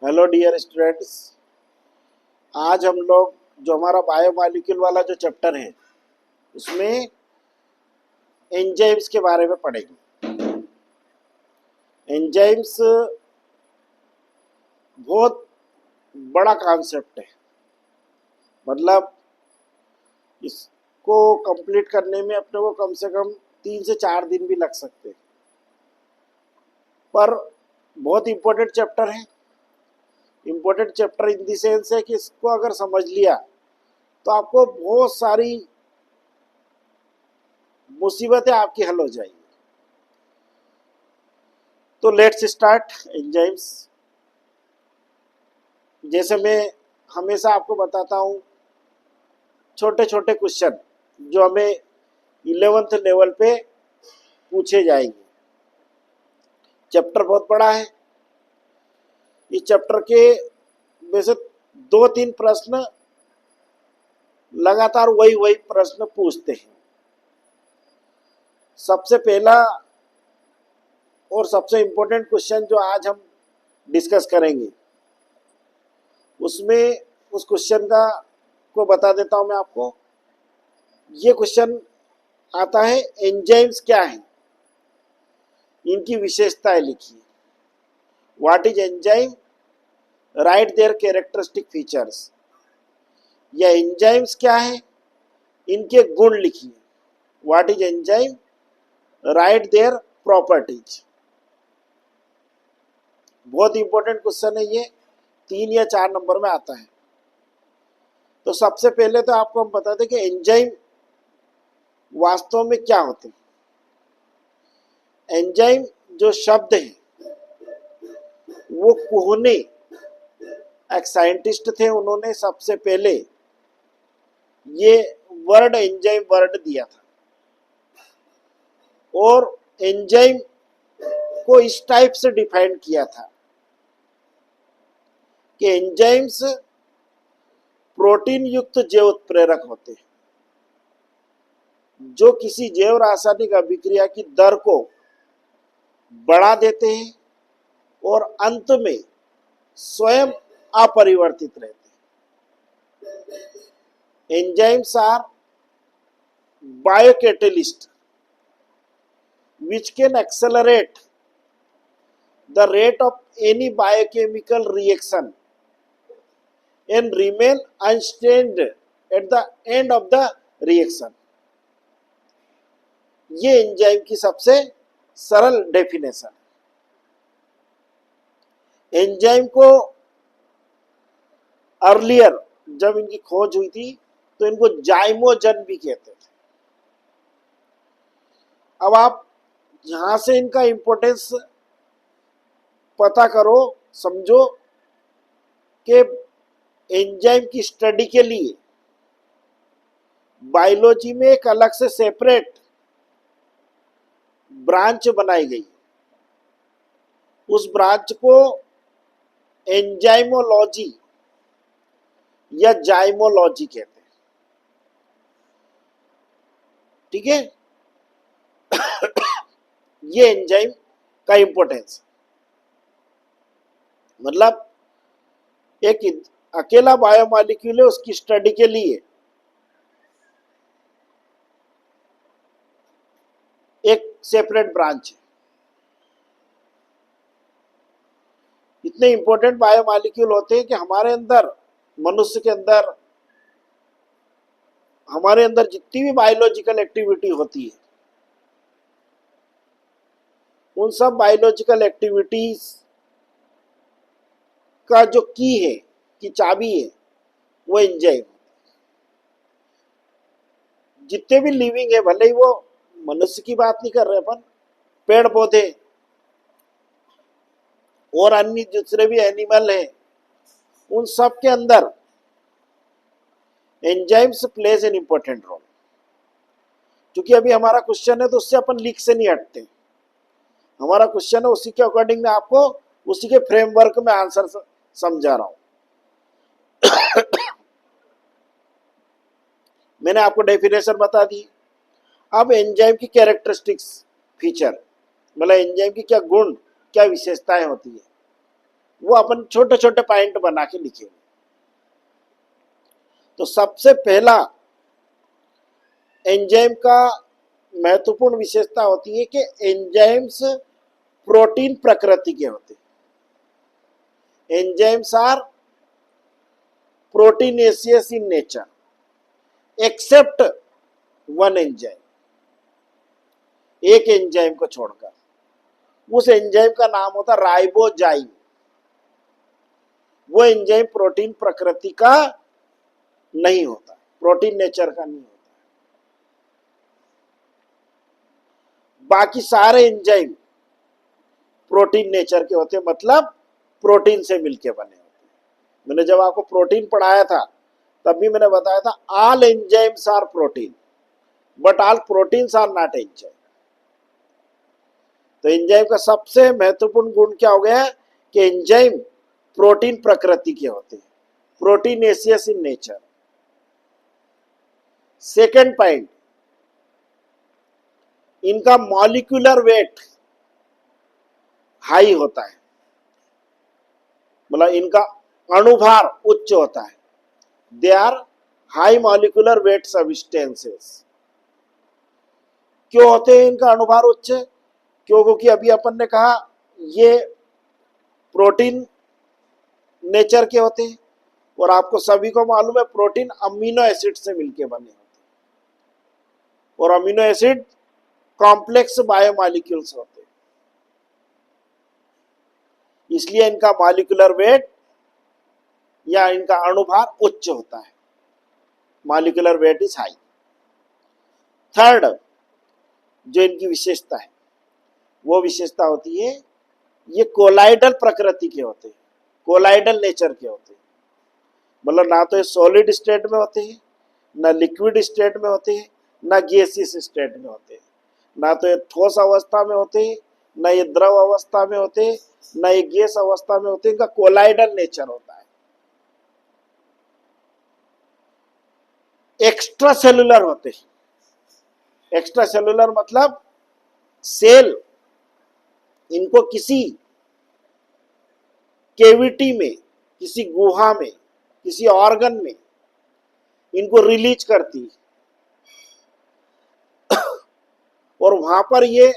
Hello dear students. आज हम लोग जो हमारा बायोमॉलिक्यूल वाला जो चैप्टर है उसमें एंजाइम्स के बारे में पढ़ेंगे। एंजाइम्स बहुत बड़ा कॉन्सेप्ट है, मतलब इसको कंप्लीट करने में अपने को कम से कम 3 से 4 दिन भी लग सकते हैं, पर बहुत इम्पोर्टेंट चैप्टर है। Important chapter in the sense है कि इसको अगर समझ लिया तो आपको बहुत सारी मुसीबतें आपकी हल हो जाएगी। तो लेट्स स्टार्ट एंजाइम्स। जैसे मैं हमेशा आपको बताता हूँ, छोटे छोटे क्वेश्चन जो हमें 11th लेवल पे पूछे जाएंगे। चैप्टर बहुत बड़ा है। इस चैप्टर के वैसे 2-3 प्रश्न लगातार वही वही प्रश्न पूछते हैं। सबसे पहला और सबसे इम्पोर्टेंट क्वेश्चन जो आज हम डिस्कस करेंगे उसमें उस क्वेश्चन का को बता देता हूं मैं आपको। ये क्वेश्चन आता है, एंजाइम्स क्या है, इनकी विशेषताएं लिखिए। What is enzyme, right there characteristic features. या एंजाइम्स क्या है, इनके गुण लिखिए। What is enzyme, right their properties. बहुत इंपॉर्टेंट क्वेश्चन है ये, 3 या 4 नंबर में आता है। तो सबसे पहले तो आपको हम बता दें कि एंजाइम वास्तव में क्या होते हैं। एंजाइम जो शब्द है वो कोहने एक साइंटिस्ट थे, उन्होंने सबसे पहले ये वर्ड एंजाइम वर्ड दिया था। और एंजाइम को इस टाइप से डिफाइन किया था कि एंजाइम्स प्रोटीन युक्त जैव उत्प्रेरक होते हैं जो किसी जैव रासायनिक अभिक्रिया की दर को बढ़ा देते हैं और अंत में स्वयं अपरिवर्तित रहते हैं। Enzymes are biocatalyst which can accelerate the rate of any biochemical reaction and remain unstained at the end of the reaction। ये एंजाइम की सबसे सरल डेफिनेशन। एंजाइम को अर्लियर जब इनकी खोज हुई थी तो इनको जाइमोजन भी कहते थे। अब आप यहां से इनका इंपॉर्टेंस पता करो, समझो कि एंजाइम की स्टडी के लिए बायोलॉजी में एक अलग से सेपरेट ब्रांच बनाई गई। उस ब्रांच को एंजाइमोलॉजी या जाइमोलॉजी कहते हैं। ठीक है, ये एंजाइम का इंपॉर्टेंस, मतलब एक अकेला बायोमॉलिक्यूल है, उसकी स्टडी के लिए एक सेपरेट ब्रांच है। इतने इंपॉर्टेंट बायोमॉलिक्यूल होते हैं कि हमारे अंदर, मनुष्य के अंदर, हमारे अंदर जितनी भी बायोलॉजिकल एक्टिविटी होती है उन सब बायोलॉजिकल एक्टिविटीज का जो की है, की चाबी है, वो एंजाइम। जितने भी लिविंग है, भले ही वो मनुष्य की बात नहीं कर रहे अपन, पेड़ पौधे और अन्य दूसरे भी एनिमल हैं, उन सब के अंदर enzymes plays an important role. क्योंकि अभी हमारा क्वेश्चन है तो उससे अपन लीक से नहीं हटते। हमारा क्वेश्चन है, उसी के अकॉर्डिंग मैं आपको उसी के फ्रेमवर्क में आंसर समझा रहा हूं। मैंने आपको डेफिनेशन बता दी। अब एंजाइम की कैरेक्टरिस्टिक्स फीचर, मतलब एंजाइम की क्या गुण, क्या विशेषताएं होती है, वो अपन छोटे छोटे पॉइंट बना के लिखेंगे। तो सबसे पहला एंजाइम का महत्वपूर्ण विशेषता होती है कि एंजाइम्स प्रोटीन प्रकृति के होते हैं। Enzymes are proteinaceous in nature except one enzyme, एक एंजाइम को छोड़कर। उस एंजाइम का नाम होता है राइबोजाइम। वो एंजाइम प्रोटीन प्रकृति का नहीं होता, प्रोटीन नेचर का नहीं होता। बाकी सारे एंजाइम प्रोटीन नेचर के होते हैं, मतलब प्रोटीन से मिलके बने होते हैं। मैंने जब आपको प्रोटीन पढ़ाया था तब भी मैंने बताया था all enzymes are protein but all proteins are not enzyme. तो एंजाइम का सबसे महत्वपूर्ण गुण क्या हो गया कि एंजाइम प्रोटीन प्रकृति के होते हैं, proteinaceous in nature. Second point, इनका मॉलिक्यूलर वेट हाई होता है, मतलब इनका अणुभार उच्च होता है। They are high molecular weight substances. क्यों होते हैं इनका अणुभार उच्च? क्योंकि अभी अपन ने कहा ये प्रोटीन नेचर के होते हैं, और आपको सभी को मालूम है प्रोटीन अमीनो एसिड से मिलके बने होते हैं, और अमीनो एसिड कॉम्प्लेक्स बायोमॉलिक्यूल्स होते हैं। इसलिए इनका मॉलिक्यूलर वेट या इनका अणुभार उच्च होता है, molecular weight is high. Third जो इनकी विशेषता है वो विशेषता होती है ये कोलाइडल प्रकृति के होते हैं, कोलाइडल नेचर के होते हैं। मतलब ना तो ये सॉलिड स्टेट में होते हैं, ना लिक्विड स्टेट में होते हैं, ना गैसियस स्टेट में होते हैं। ना तो ये ठोस अवस्था में होते हैं, ना ये द्रव अवस्था में होते हैं, ना ये गैस अवस्था में होते हैं। इनका कोलाइडल नेचर होता है। एक्स्ट्रा सेलुलर होते हैं। एक्स्ट्रा सेलुलर मतलब सेल इनको किसी केविटी में, किसी गुहा में, किसी ऑर्गन में इनको रिलीज करती है, और वहां पर ये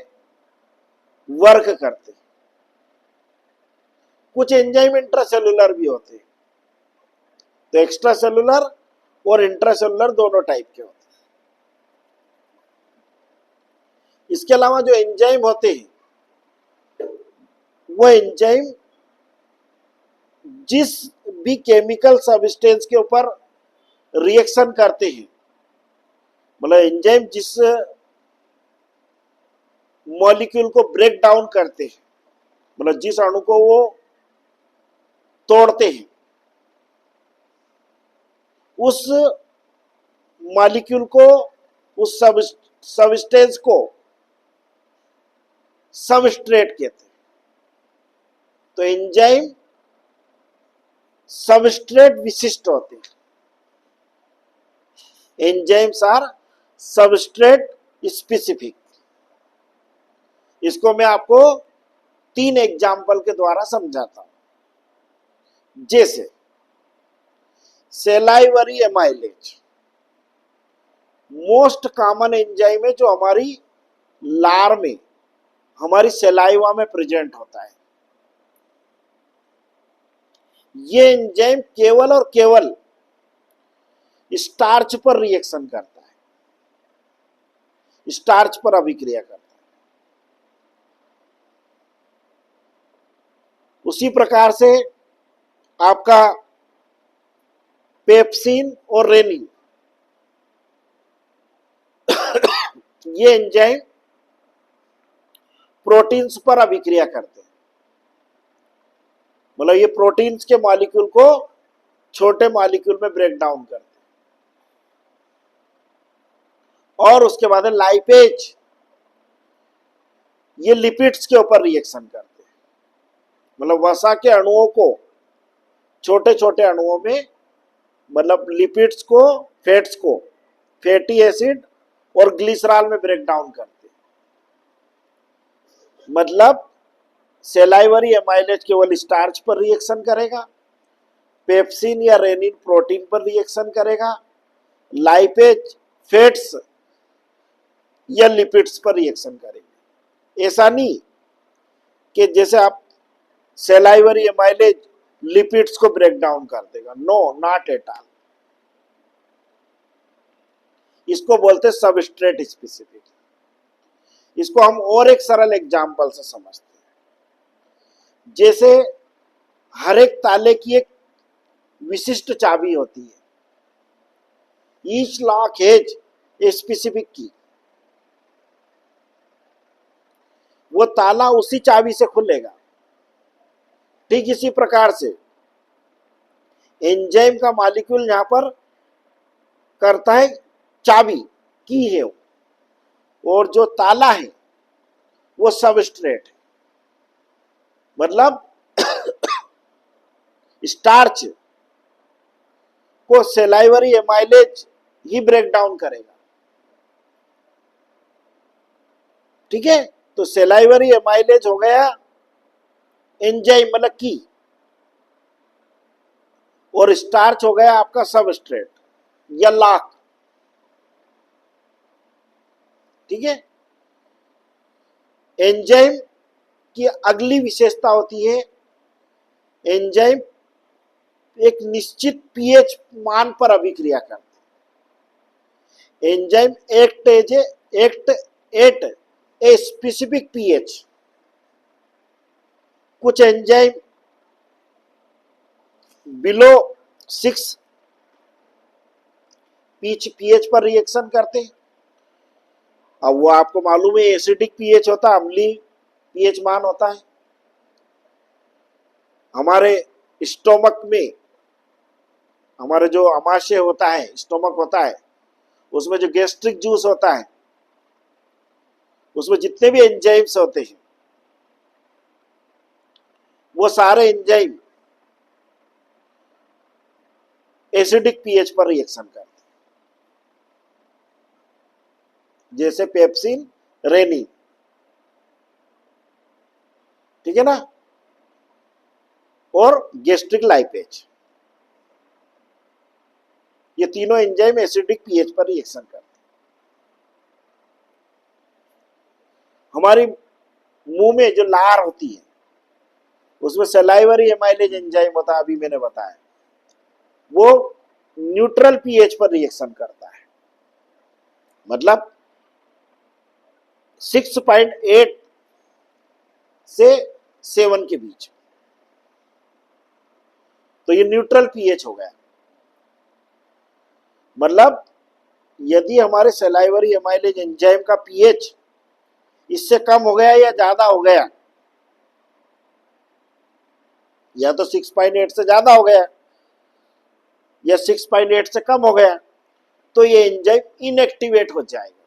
वर्क करते। कुछ एंजाइम इंट्रासेलुलर भी होते हैं। तो एक्स्ट्रा सेलुलर और इंट्रासेलुलर दोनों टाइप के होते हैं। इसके अलावा जो एंजाइम होते हैं वो एंजाइम जिस भी केमिकल सब्सटेंस के ऊपर रिएक्शन करते हैं, मतलब एंजाइम जिस मॉलिक्यूल को ब्रेक डाउन करते हैं, मतलब जिस अणु को वो तोड़ते हैं, उस मॉलिक्यूल को, उस सबस्टेंस को सबस्ट्रेट कहते हैं। तो एंजाइम सबस्ट्रेट विशिष्ट होते हैं। Enzymes are substrate specific. इसको मैं आपको 3 एग्जाम्पल के द्वारा समझाता हूं। जैसे salivary amylase most common enzyme है जो हमारी लार में, हमारी सेलाइवा में प्रेजेंट होता है। ये एंजाइम केवल और केवल स्टार्च पर रिएक्शन करता है, स्टार्च पर अभिक्रिया करता है। उसी प्रकार से आपका पेप्सिन और रेनिन, ये एंजाइम प्रोटीन्स पर अभिक्रिया करते हैं। मतलब ये प्रोटीन्स के मॉलिक्यूल को छोटे मॉलिक्यूल में ब्रेक डाउन करते हैं। और उसके बाद लाइपेज, ये लिपिड्स के ऊपर रिएक्शन करते हैं। मतलब वसा के अणुओं को छोटे छोटे अणुओं में, मतलब लिपिड्स को, फैट्स को फैटी एसिड और ग्लिसरॉल में ब्रेक डाउन करते हैं। मतलब सेलाइवरी एमाइलेज केवल स्टार्च पर रिएक्शन करेगा, पेप्सिन या रेनिन प्रोटीन पर रिएक्शन करेगा, लाइपेज फैट्स या लिपिड्स पर रिएक्शन करेंगे। ऐसा नहीं कि जैसे आप सेलाइवरी एमाइलेज लिपिड्स को ब्रेक डाउन कर देगा, नो, नॉट एट ऑल। इसको बोलते हैं सबस्ट्रेट स्पेसिफिक। इसको हम और एक सरल एग्जांपल से समझते हैं। जैसे हर एक ताले की एक विशिष्ट चाबी होती है, each lock has a specific की। वो ताला उसी चाबी से खुलेगा। ठीक इसी प्रकार से एंजाइम का मॉलिक्यूल यहां पर करता है चाबी, की है वो, और जो ताला है वो सबस्ट्रेट है। मतलब स्टार्च को सेलाइवरी एमाइलेज ही ब्रेक डाउन करेगा। ठीक है, तो सेलाइवरी एमाइलेज हो गया एंजाइम मतलब की, और स्टार्च हो गया आपका सबस्ट्रेट या लॉक। ठीक है, एंजाइम की अगली विशेषता होती है, एंजाइम एक निश्चित पीएच मान पर अभिक्रिया करते हैं। Enzyme act at a specific pH. कुछ एंजाइम बिलो 6 पीएच पर रिएक्शन करते हैं। अब वो आपको मालूम है एसिडिक पीएच होता है, अम्लीय पीएच मान होता है। हमारे स्टोमक में, हमारे जो अमाशय होता है, स्टोमक होता है, उसमें जो गैस्ट्रिक जूस होता है, उसमें जितने भी एंजाइम्स होते हैं वो सारे एंजाइम एसिडिक पीएच पर रिएक्शन करते हैं। जैसे पेप्सिन, रेनिन, ठीक है ना, और गैस्ट्रिक लाइपेज, ये तीनों एंजाइम एसिडिक पीएच पर रिएक्शन करते हैं। हमारी मुंह में जो लार होती है उसमें सलाइवरी एमाइलेज एंजाइम होता है, अभी मैंने बताया, वो न्यूट्रल पीएच पर रिएक्शन करता है। मतलब 6.8 से 7 के बीच, तो ये न्यूट्रल पीएच हो गया। मतलब यदि हमारे सलाइवरी एमाइलेज एंजाइम का पीएच इससे कम हो गया या ज्यादा हो गया, या तो 6.8 से ज्यादा हो गया या 6.8 से कम हो गया, तो ये एंजाइम इनएक्टिवेट हो जाएगा,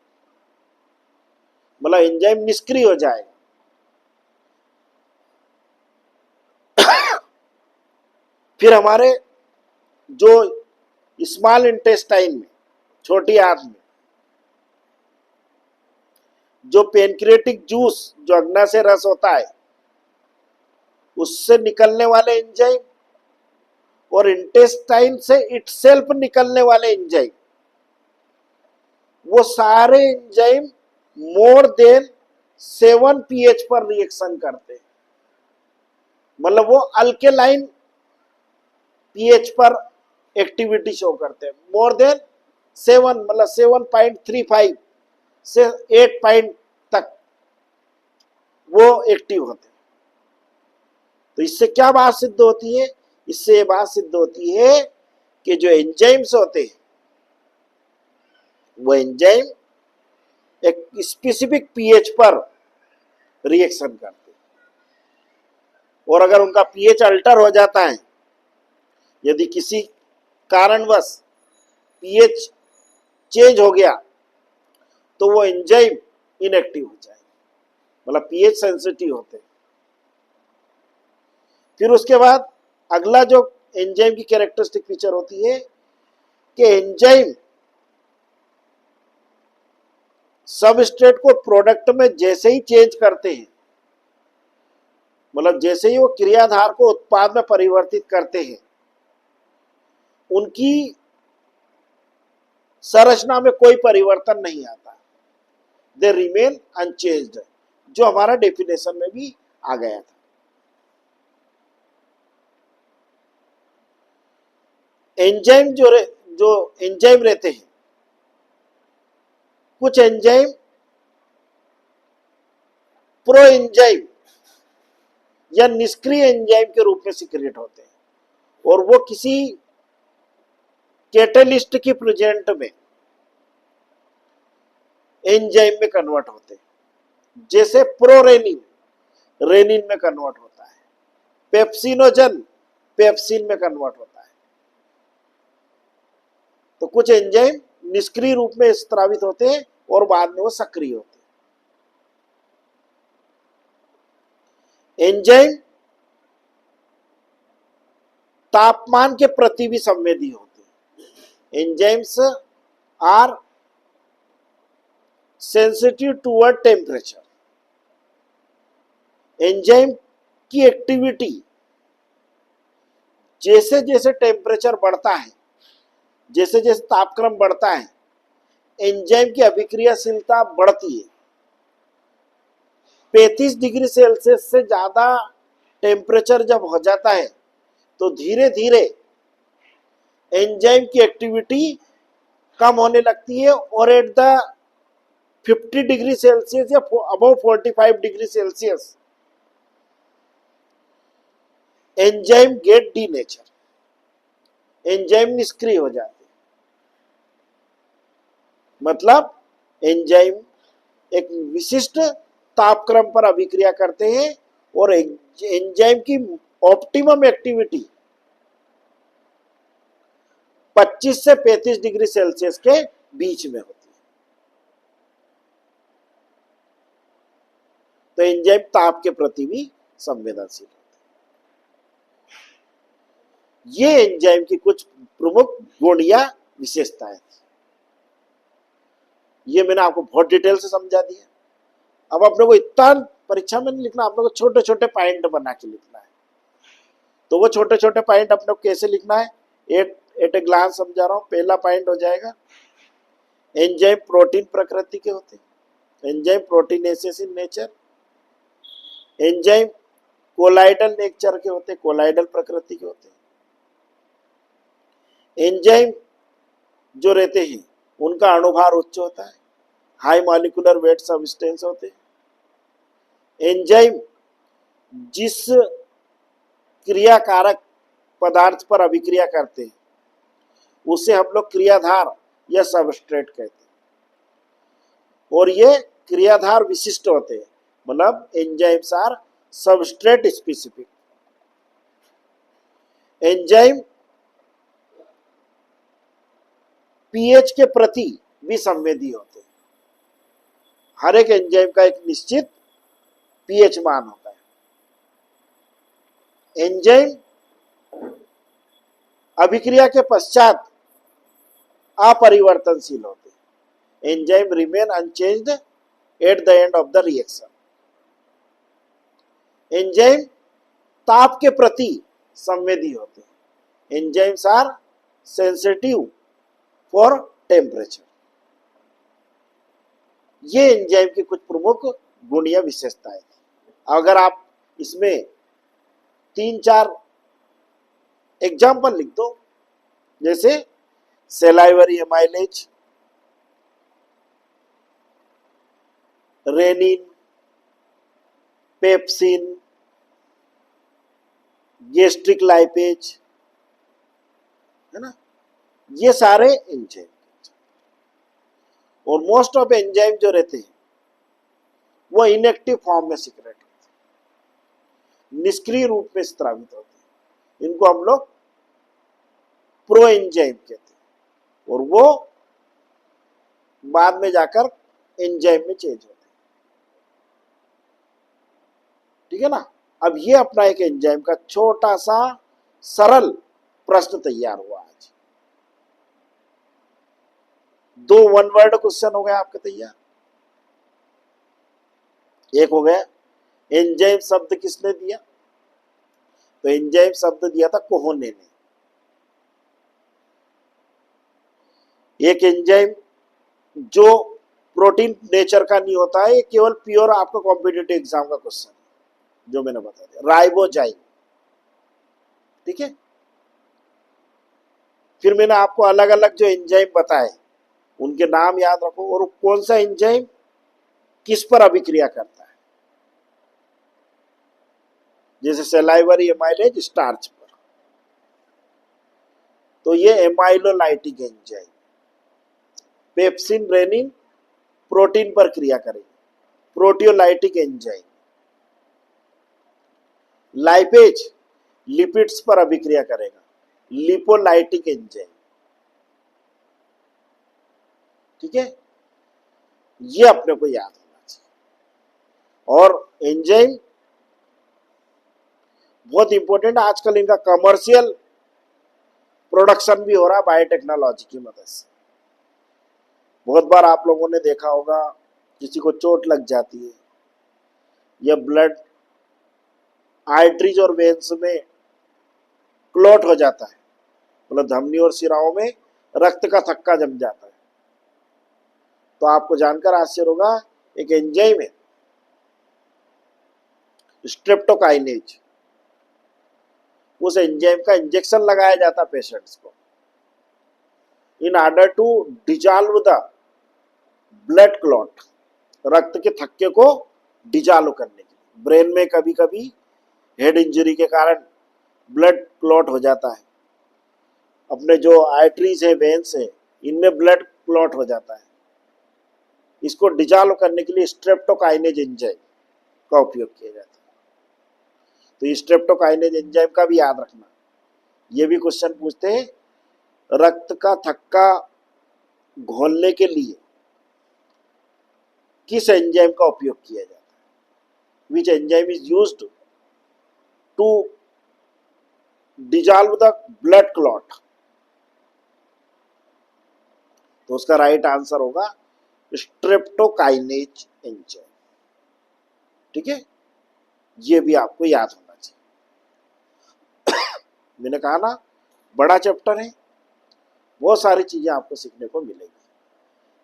मतलब एंजाइम निष्क्रिय हो जाएगा। फिर हमारे जो स्मॉल इंटेस्टाइन में, छोटी आंत में, जो पेनक्रिएटिक जूस, जो अग्नाशय रस होता है, उससे निकलने वाले एंजाइम और इंटेस्टाइन से इटसेल्फ निकलने वाले एंजाइम, वो सारे एंजाइम मोर देन 7 पीएच पर रिएक्शन करते हैं। मतलब वो अल्केलाइन पीएच पर एक्टिविटी शो करते हैं। मोर देन 7 मतलब 7.35 से 8 पॉइंट तक वो एक्टिव होते हैं। तो इससे क्या बात सिद्ध होती है? इससे ये बात सिद्ध होती है कि जो एंजाइम्स होते हैं वो एंजाइम एक स्पेसिफिक पीएच पर रिएक्शन करते हैं, और अगर उनका पीएच अल्टर हो जाता है, यदि किसी कारणवश पीएच चेंज हो गया, तो वो एंजाइम इनएक्टिव हो जाएगा, मतलब पीएच सेंसिटिव होते हैं। फिर उसके बाद अगला जो एंजाइम की कैरेक्टरिस्टिक फीचर होती है कि एंजाइम सबस्ट्रेट को प्रोडक्ट में जैसे ही चेंज करते हैं, मतलब जैसे ही वो क्रियाधार को उत्पाद में परिवर्तित करते हैं, उनकी संरचना में कोई परिवर्तन नहीं आता, दे रिमेन अनचेंज्ड, जो हमारा डेफिनेशन में भी आ गया था। एंजाइम जो एंजाइम रहते हैं, कुछ एंजाइम प्रो एंजाइम या निष्क्रिय एंजाइम के रूप में सिक्रेट होते हैं, और वो किसी कैटलिस्ट की प्रेजेंट में एंजाइम में कन्वर्ट होते हैं। जैसे प्रोरेनिन रेनिन में कन्वर्ट होता है, पेप्सिनोजन पेप्सिन में कन्वर्ट होता है। तो कुछ एंजाइम निष्क्रिय रूप में स्त्रावित होते हैं और बाद में वो सक्रिय होते हैं। एंजाइम तापमान के प्रति भी संवेदी होते हैं। Enzymes are sensitive toward temperature. Enzyme की एक्टिविटी जैसे जैसे टेम्परेचर बढ़ता है, जैसे जैसे तापक्रम बढ़ता है, एंजाइम की अभिक्रियाशीलता बढ़ती है। 35 डिग्री सेल्सियस से ज्यादा टेम्परेचर जब हो जाता है तो धीरे धीरे एंजाइम की एक्टिविटी कम होने लगती है, और एट द 50 डिग्री सेल्सियस या above 45 degree Celsius enzyme get denature, enzyme निष्क्रिय हो जाते हैं। मतलब एंजाइम एक विशिष्ट तापक्रम पर अभिक्रिया करते हैं और एंजाइम की ऑप्टिमम एक्टिविटी 25 से 35 डिग्री सेल्सियस के बीच में होती है। तो एंजाइम ताप के प्रति भी संवेदनशील होते हैं। ये एंजाइम की कुछ प्रमुख गुण या विशेषताएं थी। ये मैंने आपको बहुत डिटेल से समझा दिया। अब आप लोग को इतना परीक्षा में नहीं लिखना, आप लोग को छोटे छोटे पॉइंट बना के लिखना है। तो वो छोटे छोटे पॉइंट आप लोग कैसे लिखना है, एट ए ग्लांस समझा रहा हूं। पहला पॉइंट हो जाएगा, एंजाइम प्रोटीन प्रकृति के होते हैं। Enzyme proteinaceous in nature. Enzyme colloidal nature के होते हैं, कोलाइडल प्रकृति के होते हैं। एंजाइम जो रहते हैं उनका अणुभार उच्च होता है, हाई मॉलिक्यूलर वेट सब्सटेंस होते हैं। एंजाइम जिस क्रियाकारक पदार्थ पर अभिक्रिया करते हैं उसे हम लोग क्रियाधार या सबस्ट्रेट कहते हैं, और ये क्रियाधार विशिष्ट होते हैं। मतलब enzymes are substrate specific. Enzyme pH के प्रति भी संवेदी होते हैं। हर एक एंजाइम का एक निश्चित पीएच मान होता है। एंजाइम अभिक्रिया के पश्चात अपरिवर्तनशील होते हैं। Enzyme remain unchanged at the end of the reaction. Enzyme ताप के प्रति संवेदी होते हैं। Enzymes are sensitive for temperature. ये एंजाइम की कुछ प्रमुख गुण या विशेषताएं थी। अगर आप इसमें 3-4 एग्जाम्पल लिख दो, जैसे salivary amylase, rennin, pepsin, gastric lipase, है ना, ये सारे एंजाइम। और मोस्ट ऑफ एंजाइम जो रहते हैं वो इनएक्टिव फॉर्म में सिक्रेट होते हैं, निष्क्रिय रूप में स्त्रावित होते हैं। इनको हम लोग प्रो एंजाइम कहते हैं, और वो बाद में जाकर एंजाइम में चेंज होते हैं। ठीक है ना। अब ये अपना एक एंजाइम का छोटा सा सरल प्रश्न तैयार हुआ आज। 2 वन वर्ड क्वेश्चन हो गया आपके तैयार। एक हो गया एंजाइम शब्द किसने दिया? तो एंजाइम शब्द दिया था कोहोने ने। एक एंजाइम जो प्रोटीन नेचर का नहीं होता है, ये केवल प्योर आपका कॉम्पिटिटिव एग्जाम का क्वेश्चन जो मैंने बता दिया, राइबोजाइम। ठीक है, फिर मैंने आपको अलग अलग जो एंजाइम बताए उनके नाम याद रखो, और कौन सा एंजाइम किस पर अभिक्रिया करता है। जैसे सेलाइवरी एमाइलेज स्टार्च पर, तो ये amylolytic enzyme. Pepsin rennin protein पर क्रिया करेगी, प्रोटियोलाइटिक एंजाइम। लाइपेज लिपिड्स पर अभिक्रिया करेगा, लिपोलाइटिक एंजाइम। ठीक है, ये अपने को याद होना चाहिए। और एंजाइम बहुत इंपॉर्टेंट, आजकल इनका कमर्शियल प्रोडक्शन भी हो रहा है बायोटेक्नोलॉजी की मदद से। बहुत बार आप लोगों ने देखा होगा, किसी को चोट लग जाती है या ब्लड आर्टरीज और वेन्स में क्लॉट हो जाता है, मतलब धमनी और शिराओं में रक्त का थक्का जम जाता है, तो आपको जानकर आश्चर्य होगा, एक एंजाइम है स्ट्रेप्टोकाइनेज, उस एंजाइम का इंजेक्शन लगाया जाता पेशेंट्स को in order to dissolve the blood clot, रक्त के थक्के को डिजॉल्व करने के लिए। ब्रेन में कभी कभी हेड इंजरी के कारण ब्लड क्लॉट हो जाता है, अपने जो आर्टरीज है, वेन्स है, इनमें ब्लड क्लॉट हो जाता है। इसको डिजॉल्व करने के लिए स्ट्रेप्टोकाइनेज एंजाइम का उपयोग किया जाता है। तो स्ट्रेप्टोकाइनेज एंजाइम का भी याद रखना, ये भी क्वेश्चन पूछते हैं, रक्त का थक्का घोलने के लिए किस एंजाइम का उपयोग किया जाता है, which enzyme is used to dissolve the blood clot. तो उसका राइट आंसर होगा स्ट्रेप्टोकाइनेज एंजाइम। ठीक है, ये भी आपको याद होना चाहिए। मैंने कहा ना, बड़ा चैप्टर है, बहुत सारी चीजें आपको सीखने को मिलेगी।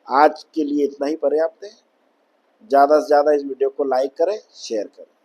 आज के लिए इतना ही पर्याप्त है। ज़्यादा से ज़्यादा इस वीडियो को लाइक करें, शेयर करें।